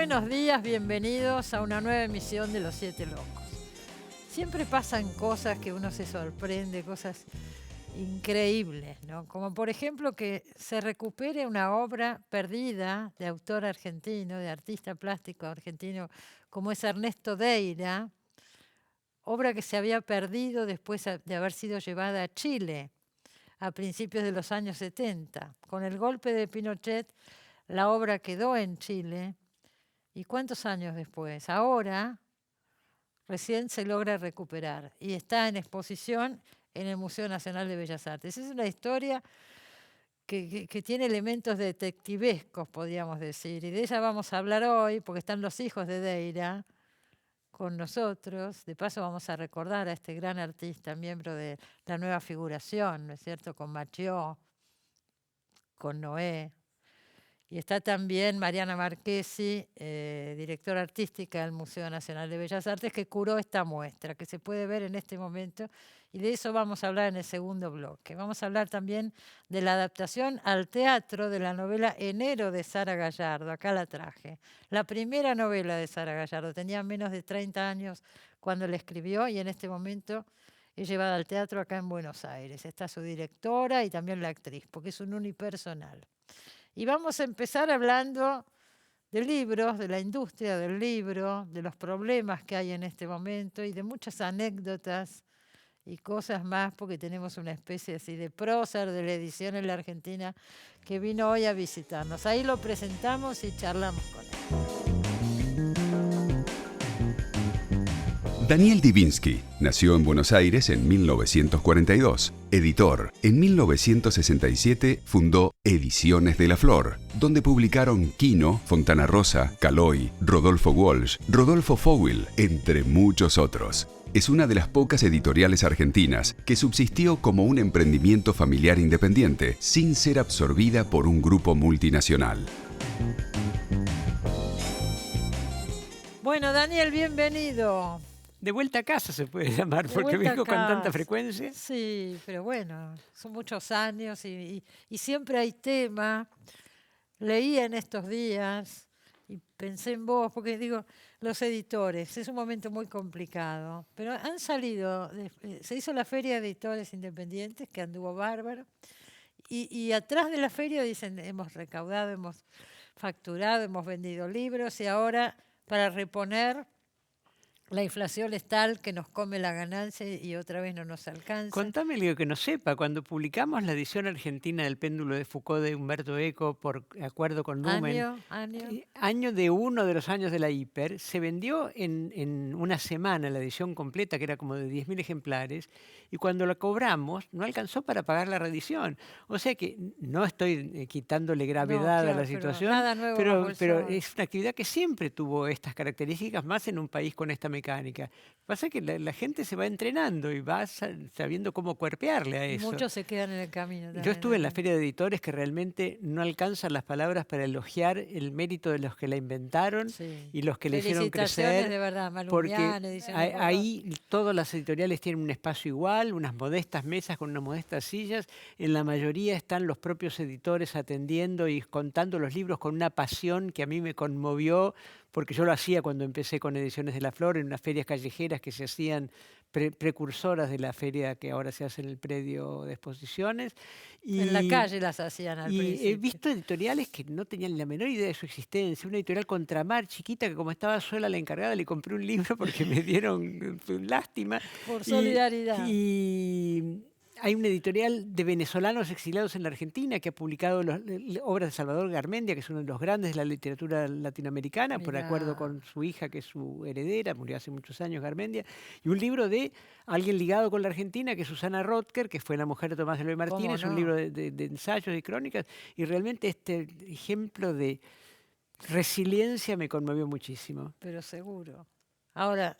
Buenos días, bienvenidos a una nueva emisión de Los Siete Locos. Siempre pasan cosas que uno se sorprende, cosas increíbles, ¿no? Como por ejemplo que se recupere una obra perdida de autor argentino, de artista plástico argentino, como es Ernesto Deira, obra que se había perdido después de haber sido llevada a Chile a principios de los años 70. Con el golpe de Pinochet, la obra quedó en Chile. ¿Y cuántos años después? Ahora recién se logra recuperar y está en exposición en el Museo Nacional de Bellas Artes. Es una historia que tiene elementos detectivescos, podríamos decir, y de ella vamos a hablar hoy porque están los hijos de Deira con nosotros. De paso vamos a recordar a este gran artista, miembro de la nueva figuración, ¿no es cierto?, con Mathieu, con Noé. Y está también Mariana Marchesi, directora artística del Museo Nacional de Bellas Artes, que curó esta muestra, que se puede ver en este momento, y de eso vamos a hablar en el segundo bloque. Vamos a hablar también de la adaptación al teatro de la novela Enero de Sara Gallardo, acá la traje. La primera novela de Sara Gallardo, tenía menos de 30 años cuando la escribió y en este momento es llevada al teatro acá en Buenos Aires. Está su directora y también la actriz, porque es un unipersonal. Y vamos a empezar hablando de libros, de la industria del libro, de los problemas que hay en este momento y de muchas anécdotas y cosas más, porque tenemos una especie así de prócer de la edición en la Argentina que vino hoy a visitarnos. Ahí lo presentamos y charlamos con él. Daniel Divinsky nació en Buenos Aires en 1942. Editor, en 1967 fundó Ediciones de la Flor, donde publicaron Quino, Fontana Rosa, Caloi, Rodolfo Walsh, Rodolfo Fowil, entre muchos otros. Es una de las pocas editoriales argentinas que subsistió como un emprendimiento familiar independiente, sin ser absorbida por un grupo multinacional. Bueno, Daniel, bienvenido. De vuelta a casa se puede llamar, porque vengo con tanta frecuencia. Sí, pero bueno, son muchos años y siempre hay tema. Leí en estos días y pensé en vos, porque digo, los editores, es un momento muy complicado, pero han salido, se hizo la Feria de Editores Independientes, que anduvo bárbaro, y atrás de la feria dicen, hemos recaudado, hemos facturado, hemos vendido libros, y ahora para reponer la inflación es tal que nos come la ganancia y otra vez no nos alcanza. Contame algo que no sepa. Cuando publicamos la edición argentina del Péndulo de Foucault de Humberto Eco, por acuerdo con Numen, año de uno de los años de la hiper, se vendió en una semana la edición completa, que era como de 10.000 ejemplares, y cuando la cobramos no alcanzó para pagar la reedición. O sea que no estoy quitándole gravedad a la situación, pero es una actividad que siempre tuvo estas características, más en un país con esta mecánica. Pasa que la gente se va entrenando y va sabiendo cómo cuerpearle a eso. Muchos se quedan en el camino también. Yo estuve en la Feria de Editores que realmente no alcanzan las palabras para elogiar el mérito de los que la inventaron y los que le hicieron crecer. De verdad, porque ahí todas las editoriales tienen un espacio igual, unas modestas mesas con unas modestas sillas. En la mayoría están los propios editores atendiendo y contando los libros con una pasión que a mí me conmovió, porque yo lo hacía cuando empecé con Ediciones de la Flor, en unas ferias callejeras que se hacían precursoras de la feria que ahora se hace en el predio de exposiciones. En la calle las hacían al principio. Y he visto editoriales que no tenían la menor idea de su existencia. Una editorial Contramar, chiquita, que como estaba sola la encargada, le compré un libro porque me dieron lástima. Por solidaridad. Y hay una editorial de venezolanos exiliados en la Argentina que ha publicado obras de Salvador Garmendia, que es uno de los grandes de la literatura latinoamericana, por acuerdo con su hija, que es su heredera, murió hace muchos años Garmendia, y un libro de alguien ligado con la Argentina, que es Susana Rotker, que fue la mujer de Tomás Eloy Martínez, un libro de ensayos y crónicas, y realmente este ejemplo de resiliencia me conmovió muchísimo. Pero seguro. Ahora,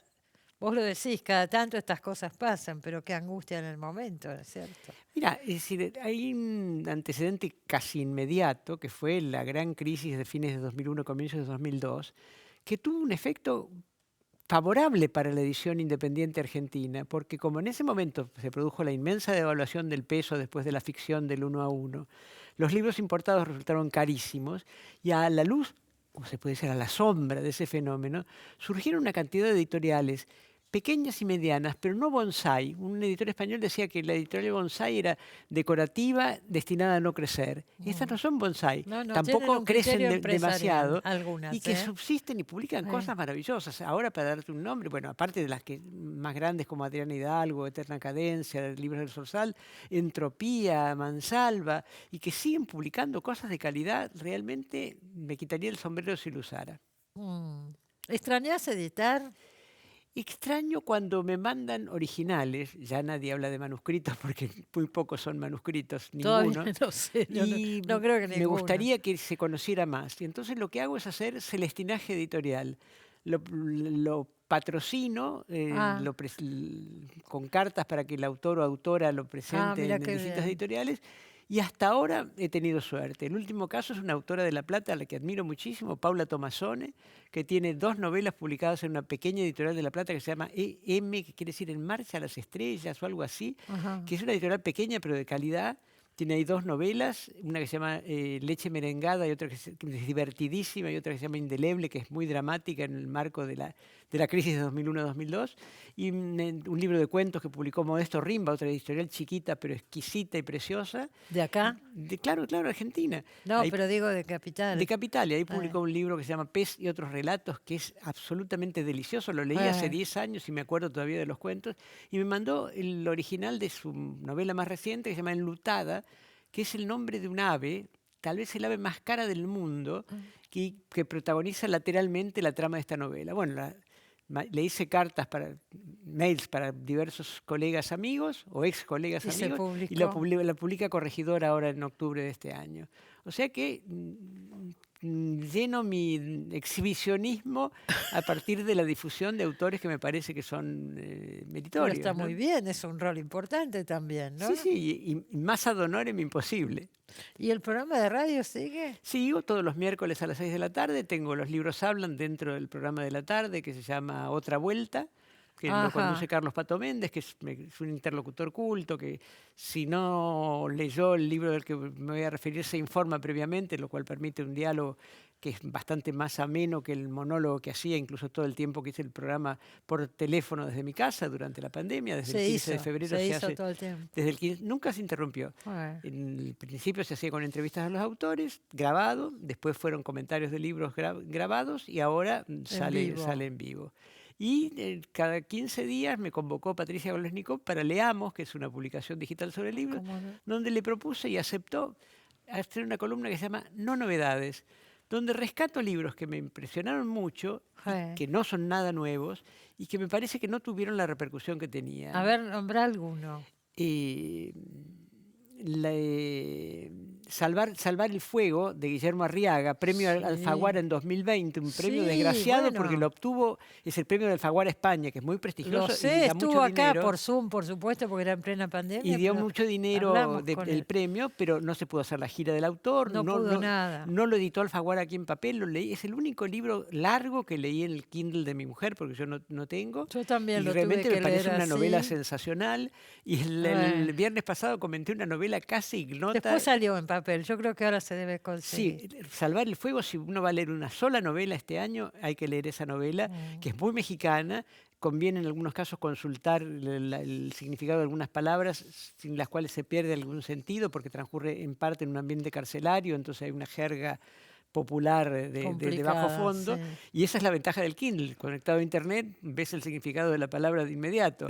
vos lo decís, cada tanto estas cosas pasan, pero qué angustia en el momento, ¿no es cierto? Mira, es decir, hay un antecedente casi inmediato, que fue la gran crisis de fines de 2001, comienzos de 2002, que tuvo un efecto favorable para la edición independiente argentina, porque como en ese momento se produjo la inmensa devaluación del peso después de la ficción del 1 a 1, los libros importados resultaron carísimos y a la luz como se puede decir, a la sombra de ese fenómeno, surgieron una cantidad de editoriales pequeñas y medianas, pero no bonsai. Un editor español decía que la editorial bonsai era decorativa, destinada a no crecer. Estas no son bonsai, tampoco crecen demasiado, algunas, y que subsisten y publican cosas maravillosas. Ahora, para darte un nombre, bueno, aparte de las que más grandes como Adriana Hidalgo, Eterna Cadencia, Libros del Sorsal, Entropía, Mansalva, y que siguen publicando cosas de calidad, realmente me quitaría el sombrero si lo usara. ¿Extrañás editar? Extraño cuando me mandan originales, ya nadie habla de manuscritos porque muy pocos son manuscritos, ninguno. No sé, no creo que ninguno. Me gustaría que se conociera más. Y entonces lo que hago es hacer celestinaje editorial. Lo patrocino con cartas para que el autor o autora lo presente en distintas editoriales. Y hasta ahora he tenido suerte. El último caso es una autora de La Plata, a la que admiro muchísimo, Paula Tomasone, que tiene 2 novelas publicadas en una pequeña editorial de La Plata que se llama EM, que quiere decir En Marcha a las Estrellas o algo así, que es una editorial pequeña pero de calidad. Tiene ahí 2 novelas, una que se llama Leche Merengada y otra que es divertidísima, y otra que se llama Indeleble, que es muy dramática en el marco de la crisis de 2001-2002. Y un libro de cuentos que publicó Modesto Rimba, otra editorial chiquita pero exquisita y preciosa. ¿De acá? Claro, Argentina. No, ahí, pero digo de Capital. De Capital, y ahí publicó un libro que se llama Pez y otros relatos, que es absolutamente delicioso. Lo leí hace 10 años y me acuerdo todavía de los cuentos. Y me mandó el original de su novela más reciente, que se llama Enlutada, que es el nombre de un ave, tal vez el ave más cara del mundo, que protagoniza lateralmente la trama de esta novela. Bueno, le hice mails para diversos colegas amigos o ex colegas amigos, y la publica Corregidora ahora en octubre de este año. O sea que lleno mi exhibicionismo a partir de la difusión de autores que me parece que son meritorios. Pero está muy bien, es un rol importante también, ¿no? Sí, y más ad honorem imposible. ¿Y el programa de radio sigue? Sigo todos los miércoles a las 6 de la tarde. Tengo Los Libros Hablan dentro del programa de la tarde, que se llama Otra Vuelta, que lo conduce Carlos Pato Méndez, que es un interlocutor culto, que si no leyó el libro del que me voy a referir se informa previamente, lo cual permite un diálogo que es bastante más ameno que el monólogo que hacía, incluso todo el tiempo que hice el programa por teléfono desde mi casa durante la pandemia, desde el 15 de febrero se hace todo el tiempo. Desde el 15, nunca se interrumpió. En el principio se hacía con entrevistas a los autores, grabado, después fueron comentarios de libros grabados y ahora sale en vivo. Y cada 15 días me convocó Patricia Golesnikov para Leamos, que es una publicación digital sobre libros, donde le propuse y aceptó hacer una columna que se llama No Novedades, donde rescato libros que me impresionaron mucho, que no son nada nuevos y que me parece que no tuvieron la repercusión que tenían. A ver, nombra alguno. Salvar el Fuego, de Guillermo Arriaga, premio Alfaguara en 2020, un premio desgraciado porque lo obtuvo, es el premio de Alfaguara España, que es muy prestigioso. Lo sé, y da estuvo mucho acá dinero, por Zoom, por supuesto, porque era en plena pandemia. Y dio mucho dinero del premio, pero no se pudo hacer la gira del autor. No pudo nada. No lo editó Alfaguara aquí en papel, lo leí. Es el único libro largo que leí en el Kindle de mi mujer, porque yo no tengo. Yo también lo realmente tuve que me parece leer una así. novela sensacional. Y el viernes pasado comenté una novela casi ignota. Después salió en papel, yo creo que ahora se debe conseguir. Sí, Salvar el Fuego, si uno va a leer una sola novela este año, hay que leer esa novela, que es muy mexicana. Conviene en algunos casos consultar el significado de algunas palabras sin las cuales se pierde algún sentido, porque transcurre en parte en un ambiente carcelario, entonces hay una jerga popular de bajo fondo, y esa es la ventaja del Kindle. Conectado a internet ves el significado de la palabra de inmediato.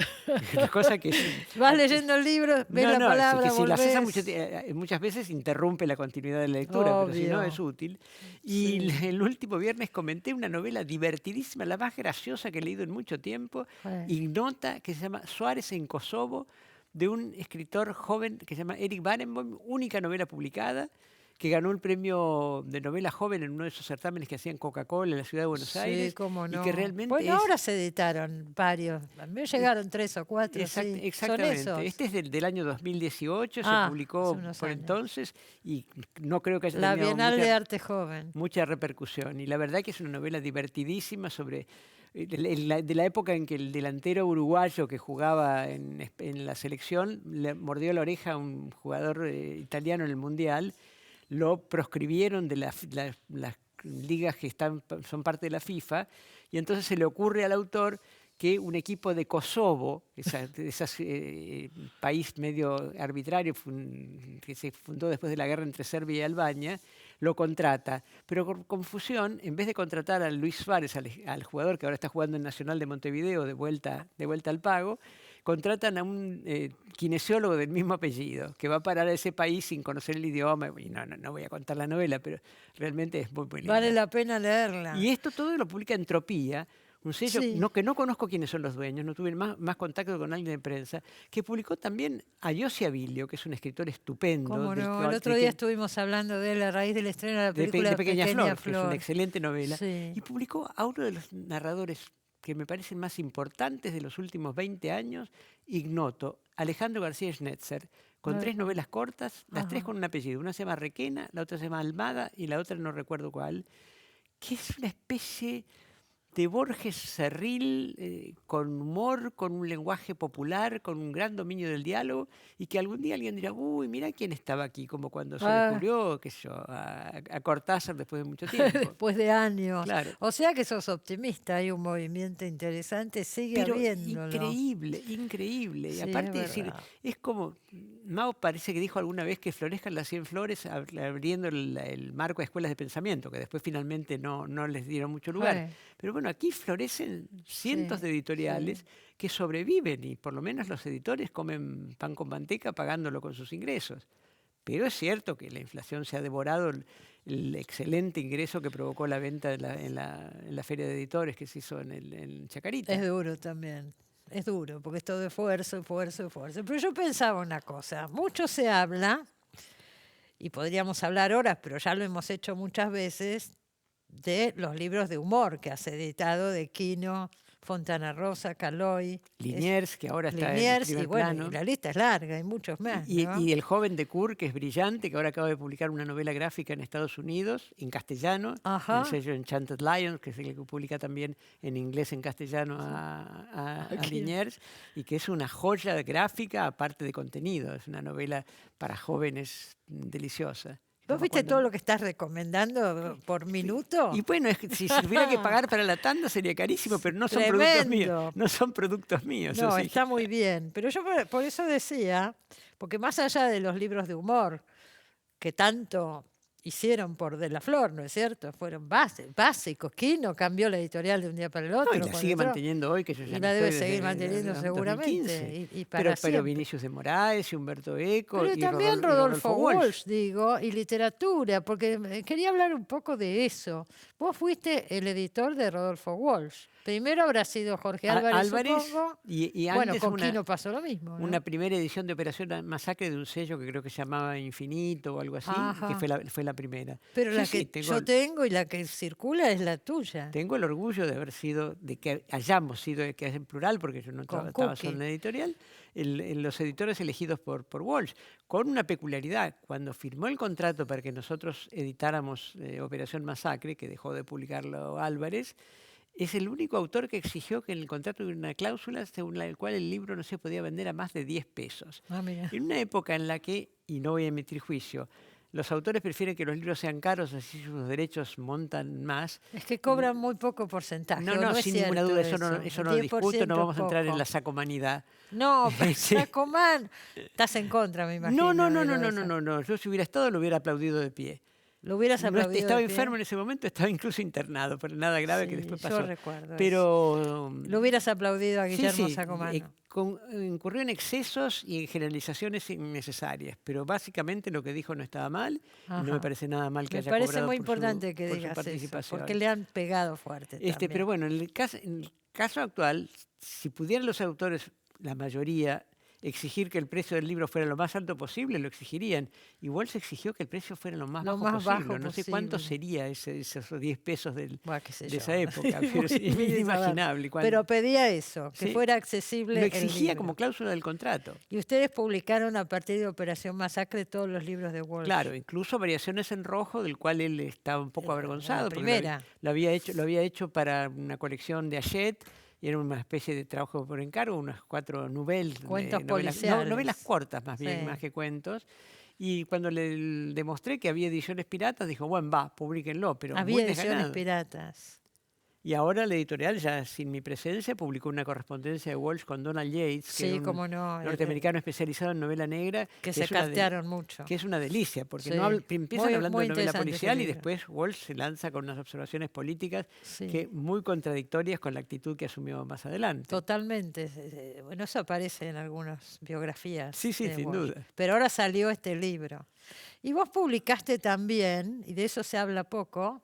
Una cosa que vas leyendo el libro, ves la palabra, si lo haces muchas veces interrumpe la continuidad de la lectura. Obvio. Pero si no es útil. Y el último viernes comenté una novela divertidísima, la más graciosa que he leído en mucho tiempo, ignota, que se llama Suárez en Kosovo, de un escritor joven que se llama Eric Barenboim, única novela publicada, que ganó el premio de novela joven en uno de esos certámenes que hacían Coca-Cola en la ciudad de Buenos Aires. Cómo no. Y que realmente ahora se editaron varios. A mí me llegaron 3 o 4. Exactamente. ¿Son esos? Este es del año 2018, se publicó por entonces y no creo que haya La tenido Bienal de Arte Joven. Mucha repercusión. Y la verdad que es una novela divertidísima sobre de la época en que el delantero uruguayo que jugaba en la selección le mordió la oreja a un jugador italiano en el Mundial. Lo proscribieron de las ligas que son parte de la FIFA, y entonces se le ocurre al autor que un equipo de Kosovo, ese país medio arbitrario que se fundó después de la guerra entre Serbia y Albania, lo contrata. Pero con confusión, en vez de contratar a Luis Suárez, al jugador que ahora está jugando en Nacional de Montevideo, de vuelta al pago, contratan a un kinesiólogo del mismo apellido, que va a parar a ese país sin conocer el idioma. Y no voy a contar la novela, pero realmente es muy linda. Vale la pena leerla. Y esto todo lo publica Entropía, un sello que no conozco quiénes son los dueños, no tuve más contacto con alguien de prensa, que publicó también a Yossi Abilio, que es un escritor estupendo. ¿Cómo no? El otro día estuvimos hablando de él a raíz del estreno de la película de Pequeña Flor, que es una Flor. excelente novela. Sí. Y publicó a uno de los narradores que me parecen más importantes de los últimos 20 años, ignoto, Alejandro García Schnetzer, con 3 novelas cortas, las 3 con un apellido. Una se llama Requena, la otra se llama Almada y la otra no recuerdo cuál, que es una especie de Borges Cerril, con humor, con un lenguaje popular, con un gran dominio del diálogo, y que algún día alguien dirá, uy, mira quién estaba aquí, como cuando se descubrió, qué sé yo, a Cortázar después de mucho tiempo. Después de años. Claro. O sea que sos optimista, hay un movimiento interesante, sigue habiéndolo. Increíble. Sí, y aparte, es como, Mao parece que dijo alguna vez que florezcan las 100 flores abriendo el marco de escuelas de pensamiento, que después finalmente no les dieron mucho lugar. Pero bueno, aquí florecen cientos de editoriales que sobreviven y por lo menos los editores comen pan con manteca pagándolo con sus ingresos. Pero es cierto que la inflación se ha devorado el excelente ingreso que provocó la venta en la feria de editores que se hizo en Chacarita. Es duro también. Es duro, porque es todo esfuerzo. Pero yo pensaba una cosa, mucho se habla, y podríamos hablar horas, pero ya lo hemos hecho muchas veces, de los libros de humor que has editado, de Quino, Fontana Rosa, Caloi. Liniers, que ahora está Liniers, en primer y bueno, plano. Y la lista es larga, hay muchos más. ¿no? Y El joven de Kur, que es brillante, que ahora acaba de publicar una novela gráfica en Estados Unidos, en castellano, el sello Enchanted Lions, que es el que publica también en inglés, en castellano a Liniers, y que es una joya gráfica aparte de contenido. Es una novela para jóvenes deliciosa. ¿Vos viste todo lo que estás recomendando por minuto? Y bueno, es que si hubiera que pagar para la tanda sería carísimo, pero no son productos míos. No son productos míos. No, está muy bien. Pero yo por eso decía, porque más allá de los libros de humor, que tanto hicieron por De la Flor, ¿no es cierto? Fueron básicos. Quino cambió la editorial de un día para el otro. No, y la sigue manteniendo hoy, que yo ya y la debe seguir manteniendo seguramente. Pero Vinicius de Moraes y Humberto Eco. Pero y también Rodolfo Walsh, digo, y literatura, porque quería hablar un poco de eso. Vos fuiste el editor de Rodolfo Walsh. Primero habrá sido Jorge Álvarez, supongo. Y bueno, antes con Quino pasó lo mismo, ¿no? Una primera edición de Operación Masacre de un sello que creo que se llamaba Infinito o algo así, que fue la primera. Pero la que yo tengo y la que circula es la tuya. Tengo el orgullo de haber sido, de que hayamos sido, que es en plural, porque yo no estaba solo en la editorial, los editores elegidos por Walsh, con una peculiaridad. Cuando firmó el contrato para que nosotros editáramos Operación Masacre, que dejó de publicarlo Álvarez, es el único autor que exigió que en el contrato hubiera una cláusula según la cual el libro no se podía vender a más de 10 pesos. En una época en la que, y no voy a emitir juicio, los autores prefieren que los libros sean caros, así sus derechos montan más. Es que cobran muy poco porcentaje. No, sin ninguna duda, eso no lo discuto, no vamos a entrar en la sacomanidad. No, pero Sacomán, estás en contra, me imagino. No. Yo si hubiera estado lo hubiera aplaudido de pie. Lo hubieras aplaudido. Estaba enfermo en ese momento, estaba incluso internado, pero nada grave que después pasó. Yo recuerdo pero eso. Lo hubieras aplaudido a Guillermo Sacomano. Incurrió en excesos y en generalizaciones innecesarias, pero básicamente lo que dijo no estaba mal. Y no me parece nada mal que haya cobrado. Me parece muy importante que digas eso, porque le han pegado fuerte también. Pero bueno, en el caso actual, si pudieran los autores, la mayoría, exigir que el precio del libro fuera lo más alto posible, lo exigirían. Igual se exigió que el precio fuera lo más bajo posible. No sé cuánto sería esos 10 pesos de esa época, pero es inimaginable. Pero pedía eso, que fuera accesible. Lo exigía como cláusula del contrato. Y ustedes publicaron a partir de Operación Masacre todos los libros de Walsh. Claro, incluso Variaciones en Rojo, del cual él estaba un poco avergonzado. Primera. Lo había hecho para una colección de Hachette. Y era una especie de trabajo por encargo, unas 4 novelas. Cuentos policiales. Novelas cortas más bien, más que cuentos. Y cuando le demostré que había ediciones piratas, dijo, bueno, va, publíquenlo, pero había muy ediciones desganado. piratas. Y ahora la editorial, ya sin mi presencia, publicó una correspondencia de Walsh con Donald Yates, que Sí, es cómo un no. norteamericano especializado en novela negra. Que se castearon mucho. Que es una delicia, porque Sí. empiezan hablando de novela interesante ese policial y libro. después Walsh se lanza con unas observaciones políticas Sí. que muy contradictorias con la actitud que asumió más adelante. Totalmente. Bueno, eso aparece en algunas biografías. Sí, sí, sin Walsh. duda. Pero ahora salió este libro. Y vos publicaste también, y de eso se habla poco,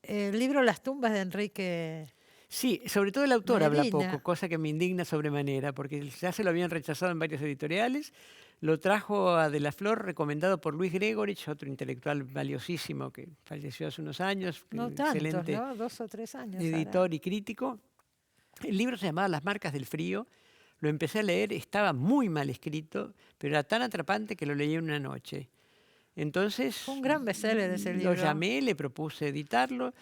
el libro Las tumbas de Enrique. Sí, sobre todo el autor habla Medina. poco, cosa que me indigna sobremanera, porque ya se lo habían rechazado en varios editoriales. Lo trajo a De la Flor, recomendado por Luis Gregorich, otro intelectual valiosísimo que falleció hace unos años, No excelente tantos, ¿no? 2 o 3 años. editor y crítico. El libro se llamaba Las marcas del frío. Lo empecé a leer, estaba muy mal escrito, pero era tan atrapante que lo leí en una noche. Entonces, Fue un gran bestseller ese libro. lo llamé, le propuse editarlo,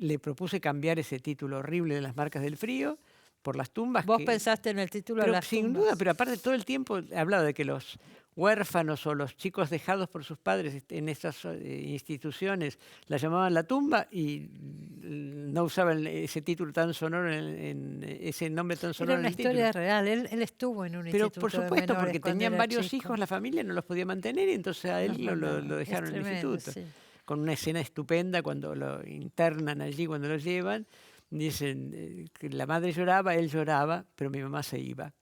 le propuse cambiar ese título horrible de Las marcas del frío por las tumbas. Vos pensaste en el título de las tumbas. Sin duda, pero aparte todo el tiempo hablaba de que los huérfanos o los chicos dejados por sus padres en estas instituciones la llamaban la tumba y no usaban ese título tan sonoro, ese nombre tan sonoro. Era una historia real, él estuvo en un instituto. Pero por supuesto, porque tenían varios chico. hijos, la familia no los podía mantener y entonces a él lo dejaron en el instituto. Sí. Con una escena estupenda cuando lo internan allí, cuando lo llevan. Dicen que la madre lloraba, él lloraba, pero mi mamá se iba.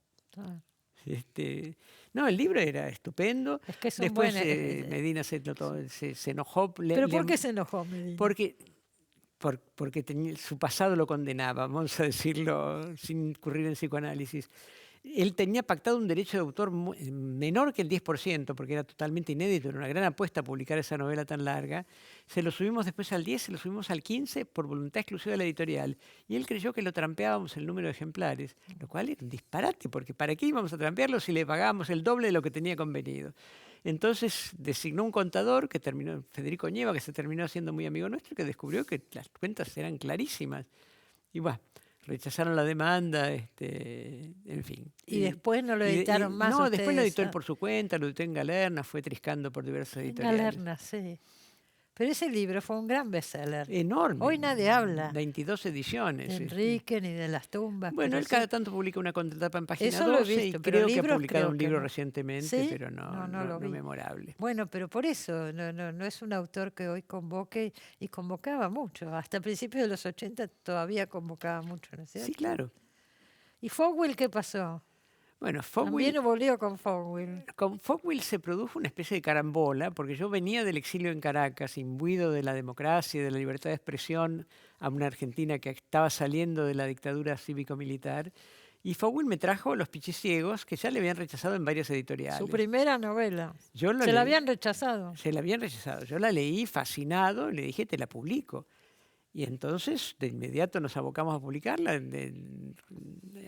No, el libro era estupendo. Es que es después Medina se enojó. ¿Pero por qué se enojó Medina? Porque su pasado lo condenaba, vamos a decirlo sin incurrir en psicoanálisis. Él tenía pactado un derecho de autor menor que el 10%, porque era totalmente inédito, era una gran apuesta publicar esa novela tan larga. Se lo subimos después al 10, se lo subimos al 15 por voluntad exclusiva de la editorial. Y él creyó que lo trampeábamos el número de ejemplares, lo cual era un disparate, porque ¿para qué íbamos a trampearlo si le pagábamos el doble de lo que tenía convenido? Entonces designó un contador, que terminó, Federico Nieva, que se terminó haciendo muy amigo nuestro, que descubrió que las cuentas eran clarísimas. Y bueno, rechazaron la demanda, en fin. Y después no lo editaron más. No, después lo editó él por su cuenta, lo editó en Galerna, fue triscando por diversas editoriales. Galerna, sí. Pero ese libro fue un gran bestseller. Enorme. Hoy nadie habla. 22 ediciones. De Enrique ni de las tumbas. Bueno, él cada tanto publica una contratapa en página Eso 12 lo he visto, y pero creo que ha publicado un libro no. recientemente, ¿Sí? pero no memorable. Bueno, pero por eso no es un autor que hoy convoque y convocaba mucho. Hasta principios de los 80 todavía convocaba mucho, ¿no es cierto? Sí, claro. ¿Y Fogwill qué pasó? Bueno, Fogwill, también volvió con Fogwill. Con Fogwill se produjo una especie de carambola, porque yo venía del exilio en Caracas, imbuido de la democracia y de la libertad de expresión, a una Argentina que estaba saliendo de la dictadura cívico-militar, y Fogwill me trajo Los Pichiciegos, que ya le habían rechazado en varias editoriales. Su primera novela. La habían rechazado. Se la habían rechazado. Yo la leí fascinado y le dije, te la publico. Y entonces, de inmediato nos abocamos a publicarla,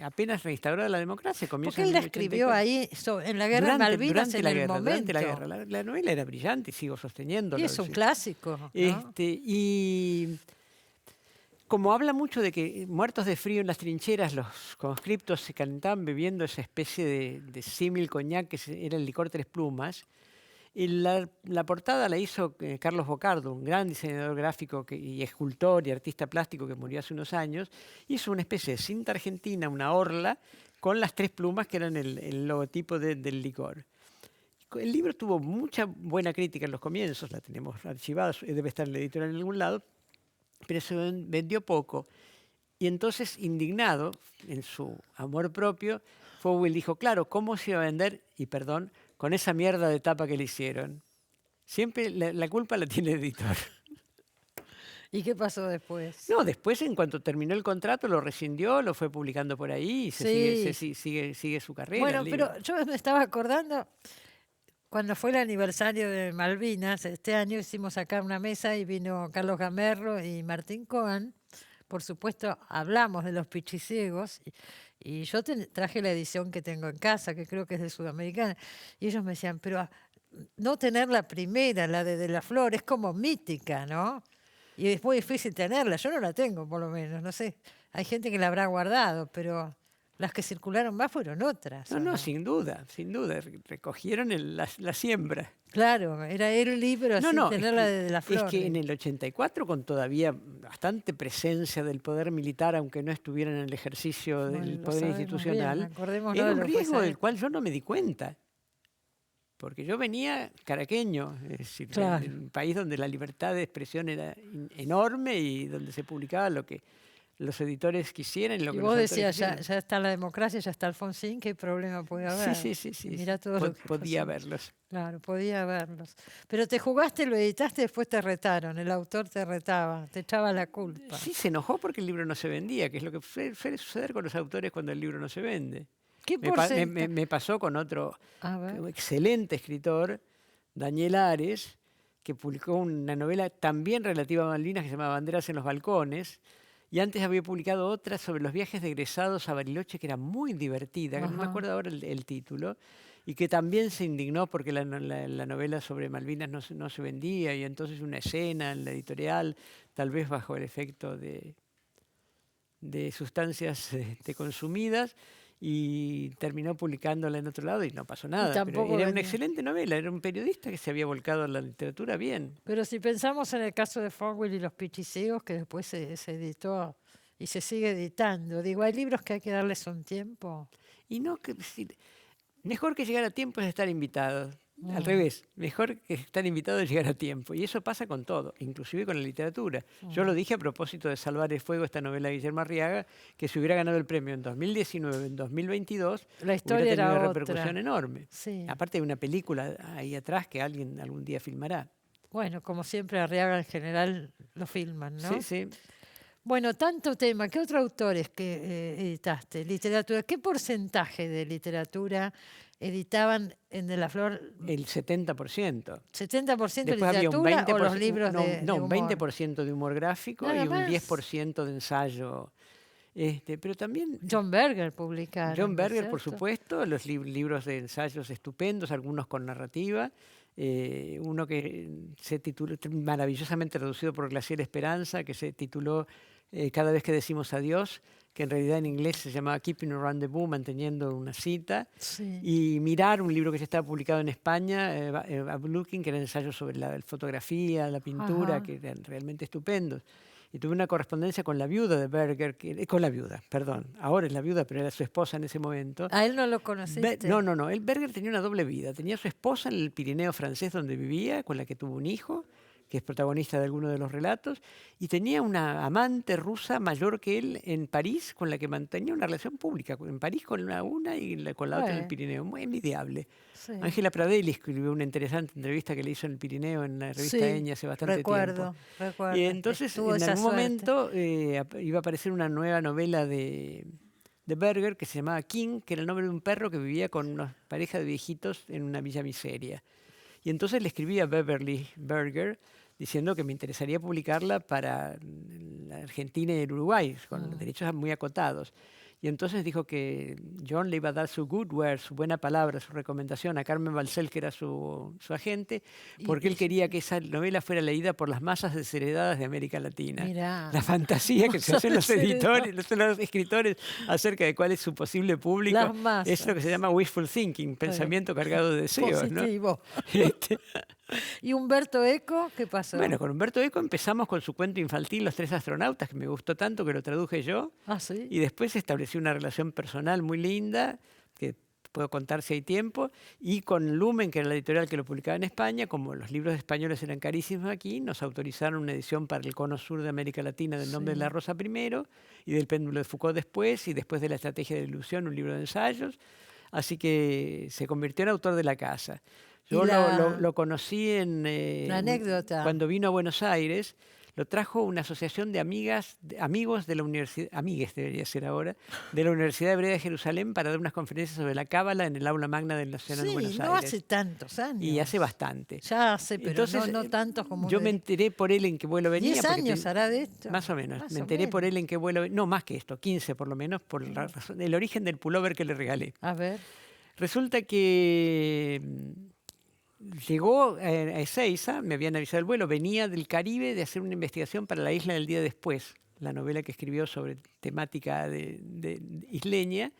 apenas reinstaurada la democracia. Porque él la escribió ahí, en la Guerra de Malvinas, en el momento. Durante la guerra. La novela era brillante y sigo sosteniéndolo. Y es un clásico, ¿no? Y como habla mucho de que muertos de frío en las trincheras, los conscriptos se calentaban bebiendo esa especie de símil coñac que era el licor Tres Plumas. Y la portada la hizo Carlos Bocardo, un gran diseñador gráfico y escultor y artista plástico que murió hace unos años. Hizo una especie de cinta argentina, una orla, con las tres plumas que eran el logotipo del licor. El libro tuvo mucha buena crítica en los comienzos, la tenemos archivada, debe estar en la editorial en algún lado, pero se vendió poco. Y entonces, indignado en su amor propio, Fogwill dijo, claro, ¿cómo se iba a vender? Y perdón, con esa mierda de tapa que le hicieron. Siempre la culpa la tiene el editor. ¿Y qué pasó después? No, después en cuanto terminó el contrato lo rescindió, lo fue publicando por ahí y sigue su carrera. Bueno, pero yo me estaba acordando, cuando fue el aniversario de Malvinas, este año hicimos acá una mesa y vino Carlos Gamerro y Martín Cohen. Por supuesto, hablamos de Los Pichiciegos y yo traje la edición que tengo en casa, que creo que es de Sudamericana. Y ellos me decían, pero no tener la primera, la de la Flor, es como mítica, ¿no? Y es muy difícil tenerla. Yo no la tengo, por lo menos, no sé. Hay gente que la habrá guardado, pero Las que circularon más fueron otras. No, sin duda, sin duda. Recogieron la siembra. Claro, era el libro así, tenerla de la Flor. Es que en el 84, con todavía bastante presencia del poder militar, aunque no estuviera en el ejercicio del poder institucional, era un riesgo del cual yo no me di cuenta. Porque yo venía caraqueño, es decir, en un país donde la libertad de expresión era enorme y donde se publicaba lo que los editores quisieran. Y vos decías, ya está la democracia, ya está Alfonsín, ¿qué problema puede haber? Sí. Mirá todo lo que podía verlos. Claro, podía verlos. Pero te jugaste, lo editaste, después te retaron, el autor te retaba, te echaba la culpa. Sí, se enojó porque el libro no se vendía, que es lo que suele suceder con los autores cuando el libro no se vende. Me pasó con otro excelente escritor, Daniel Ares, que publicó una novela también relativa a Malvinas que se llama Banderas en los balcones, y antes había publicado otra sobre los viajes de egresados a Bariloche, que era muy divertida, que no me acuerdo ahora el título, y que también se indignó porque la novela sobre Malvinas no se vendía, y entonces una escena en la editorial, tal vez bajo el efecto de sustancias consumidas, y terminó publicándola en otro lado y no pasó nada. Pero era una excelente novela, era un periodista que se había volcado a la literatura bien. Pero si pensamos en el caso de Fogwill y los Pichicegos, que después se editó y se sigue editando, digo, hay libros que hay que darles un tiempo. Y no, mejor que llegar a tiempo es estar invitado. Al revés, mejor que estar invitado es llegar a tiempo. Y eso pasa con todo, inclusive con la literatura. Yo lo dije a propósito de Salvar el Fuego, esta novela de Guillermo Arriaga, que si hubiera ganado el premio en 2019, en 2022, la historia hubiera tenido era una repercusión enorme. Sí. Aparte de una película ahí atrás que alguien algún día filmará. Bueno, como siempre Arriaga en general lo filman, ¿no? Sí. Bueno, tanto tema. ¿Qué otros autores que editaste? Literatura. ¿Qué porcentaje de literatura editaban en De la Flor? El 70%. ¿70% de literatura o los libros de humor? Un 20% de humor gráfico y un 10% de ensayo. Pero también... John Berger publicaron. John Berger, por supuesto, los libros de ensayos estupendos, algunos con narrativa. Uno que se tituló, maravillosamente traducido por Glacier Esperanza, que se tituló Cada vez que decimos adiós, que en realidad en inglés se llamaba Keeping a Rendezvous, manteniendo una cita. Sí. Y Mirar, un libro que ya estaba publicado en España, Looking, que era ensayo sobre la fotografía, la pintura, que eran realmente estupendos. Y tuve una correspondencia con la viuda de Berger, ahora es la viuda, pero era su esposa en ese momento. ¿A él no lo conociste? No. Berger tenía una doble vida. Tenía su esposa en el Pirineo francés donde vivía, con la que tuvo un hijo, que es protagonista de alguno de los relatos, y tenía una amante rusa mayor que él en París, con la que mantenía una relación pública, en París con una y con la otra en el Pirineo, muy envidiable. Sí. Ángela Pradelli escribió una interesante entrevista que le hizo en el Pirineo en la revista Eña hace bastante tiempo. Recuerdo. Y entonces en algún momento iba a aparecer una nueva novela de Berger que se llamaba King, que era el nombre de un perro que vivía con una pareja de viejitos en una villa miseria. Y entonces le escribí a Beverly Berger diciendo que me interesaría publicarla para la Argentina y el Uruguay, con los derechos muy acotados. Y entonces dijo que John le iba a dar su good word, su buena palabra, su recomendación a Carmen Balcells, que era su agente, porque él quería que esa novela fuera leída por las masas desheredadas de América Latina. Mirá. La fantasía que se hacen los escritores acerca de cuál es su posible público es lo que se llama wishful thinking, pensamiento cargado de deseos. Positivo. ¿Y Umberto Eco qué pasó? Bueno, con Umberto Eco empezamos con su cuento infantil Los tres astronautas, que me gustó tanto que lo traduje yo. Ah, ¿sí? Y después establecí una relación personal muy linda, que puedo contar si hay tiempo, y con Lumen, que era la editorial que lo publicaba en España. Como los libros españoles eran carísimos aquí, nos autorizaron una edición para el cono sur de América Latina del Nombre de la Rosa primero, y del Péndulo de Foucault después, y después de La estrategia de la ilusión, un libro de ensayos. Así que se convirtió en autor de la casa. Yo lo conocí la anécdota. Cuando vino a Buenos Aires. Lo trajo una asociación de amigos de la universidad, amigues debería ser ahora, de la Universidad Hebrea de Jerusalén para dar unas conferencias sobre la Cábala en el aula magna del Nacional de Buenos Aires. No hace tantos años. Y hace bastante. Ya hace, pero entonces, no tantos como... Yo me enteré por él en qué vuelo venía. 10 años hará de esto. Más o menos. Me enteré por él en qué vuelo venía. No, más que esto, 15 por lo menos, por el origen del pullover que le regalé. A ver. Resulta que... llegó a Ezeiza, me habían avisado el vuelo, venía del Caribe de hacer una investigación para La isla del día después, la novela que escribió sobre temática de isleña,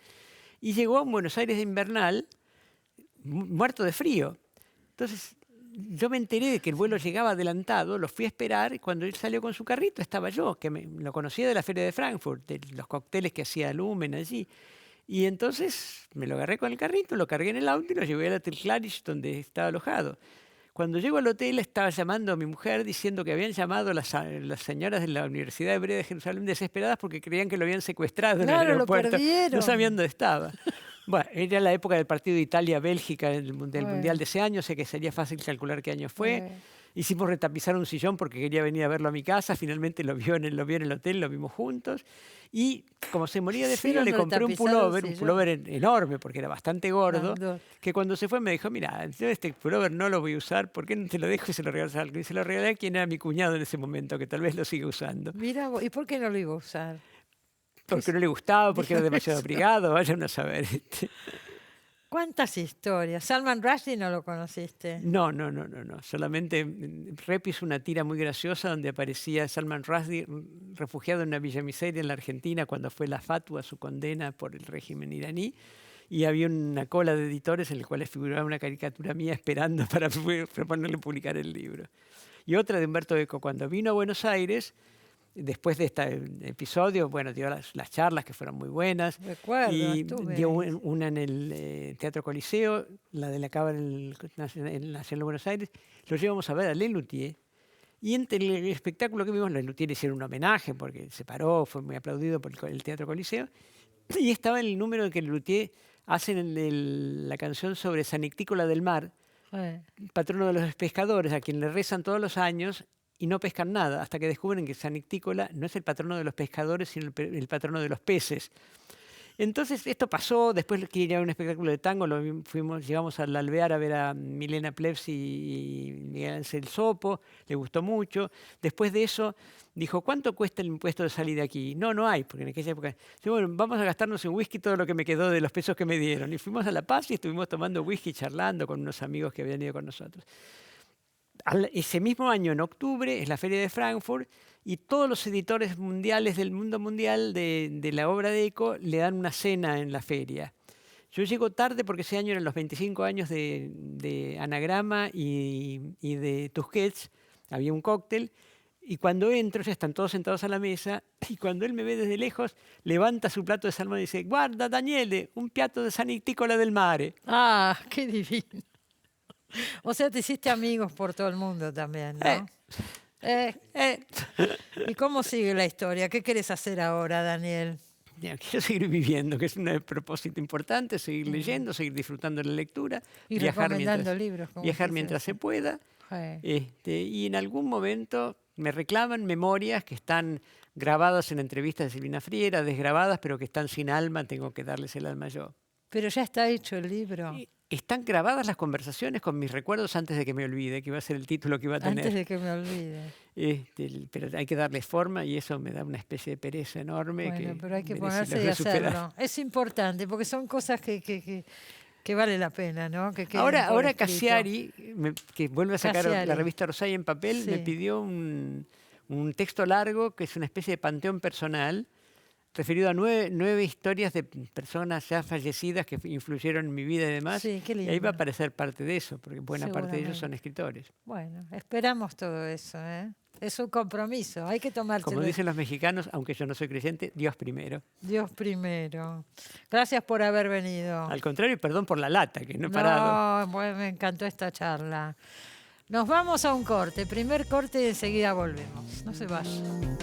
y llegó a Buenos Aires de invernal, muerto de frío. Entonces, yo me enteré de que el vuelo llegaba adelantado, lo fui a esperar, y cuando él salió con su carrito estaba yo, que lo conocía de la Feria de Frankfurt, de los cócteles que hacía Lumen allí. Y entonces me lo agarré con el carrito, lo cargué en el auto y lo llevé al Hotel Claridge, donde estaba alojado. Cuando llego al hotel estaba llamando a mi mujer diciendo que habían llamado las señoras de la Universidad Hebrea de Jerusalén desesperadas porque creían que lo habían secuestrado en el aeropuerto. Lo perdieron. No sabían dónde estaba. Bueno, era la época del partido de Italia-Bélgica del Mundial de ese año, sé que sería fácil calcular qué año fue. Hicimos retapizar un sillón porque quería venir a verlo a mi casa, finalmente lo vio en el hotel, lo vimos juntos. Y como se moría de frío, le compré un pullover enorme, porque era bastante gordo, que cuando se fue me dijo, mira, yo este pullover no lo voy a usar, ¿por qué no te lo dejo y se lo regalas a alguien? Y se lo regalé a quien era mi cuñado en ese momento, que tal vez lo siga usando. Mira, ¿y por qué no lo iba a usar? Porque no le gustaba, porque era demasiado abrigado, vayan a saber. ¿Cuántas historias? ¿Salman Rushdie no lo conociste? No. Solamente Rep hizo una tira muy graciosa donde aparecía Salman Rushdie refugiado en una villa miseria en la Argentina cuando fue la fatua, su condena por el régimen iraní. Y había una cola de editores en la cual figuraba una caricatura mía esperando para proponerle publicar el libro. Y otra de Umberto Eco, cuando vino a Buenos Aires, después de este episodio, bueno, dio las charlas que fueron muy buenas. Recuerdo, y dio una en el Teatro Coliseo, la de la Cava en el Nacional de Buenos Aires. Lo llevamos a ver a Lelutier. Y entre el espectáculo que vimos, Lelutier le hicieron un homenaje porque se paró, fue muy aplaudido por el Teatro Coliseo. Y estaba en el número en que Lelutier hacen la canción sobre San Ictícola del Mar, patrono de los pescadores, a quien le rezan todos los años y no pescan nada, hasta que descubren que San Ictícola no es el patrono de los pescadores, sino el patrono de los peces. Entonces esto pasó, después que ir a un espectáculo de tango, llegamos al Alvear a ver a Milena Plebs y Miguel Ángel Sopo, le gustó mucho. Después de eso dijo, ¿cuánto cuesta el impuesto de salir de aquí? No hay, porque en aquella época, bueno, vamos a gastarnos en whisky todo lo que me quedó de los pesos que me dieron. Y fuimos a La Paz y estuvimos tomando whisky, charlando con unos amigos que habían ido con nosotros. Ese mismo año, en octubre, es la Feria de Frankfurt y todos los editores mundiales del mundo mundial de la obra de Eco le dan una cena en la feria. Yo llego tarde porque ese año eran los 25 años de Anagrama y de Tusquets, había un cóctel, y cuando entro ya están todos sentados a la mesa y cuando él me ve desde lejos, levanta su plato de salmón y dice, guarda Daniele, un piatto de San Ictícola del Mare. ¡Ah, qué divino! O sea, te hiciste amigos por todo el mundo también, ¿no? ¿Y cómo sigue la historia? ¿Qué querés hacer ahora, Daniel? Quiero seguir viviendo, que es un propósito importante, seguir leyendo, seguir disfrutando de la lectura, y recomendando libros. Viajar mientras se pueda. Y en algún momento me reclaman memorias que están grabadas en entrevistas de Silvina Friera, desgrabadas, pero que están sin alma, tengo que darles el alma yo. Pero ya está hecho el libro. Están grabadas las conversaciones con mis recuerdos antes de que me olvide, que iba a ser el título que iba a tener. Antes de que me olvide. Pero hay que darle forma y eso me da una especie de pereza enorme. Bueno, pero hay que ponerse y hacerlo. Es importante porque son cosas que vale la pena, ¿no? Ahora Cassiari, que vuelve a sacar la revista Rosay en papel, me pidió un texto largo que es una especie de panteón personal referido a nueve historias de personas ya fallecidas que influyeron en mi vida y demás. Sí, qué lindo. Y ahí va a aparecer parte de eso, porque buena parte de ellos son escritores. Bueno, esperamos todo eso, ¿eh? Es un compromiso, hay que tomárselo. Como dicen los mexicanos, aunque yo no soy creyente, Dios primero. Dios primero. Gracias por haber venido. Al contrario, perdón por la lata, que no he parado. Bueno, me encantó esta charla. Nos vamos a un corte, primer corte y enseguida volvemos. No se vayan.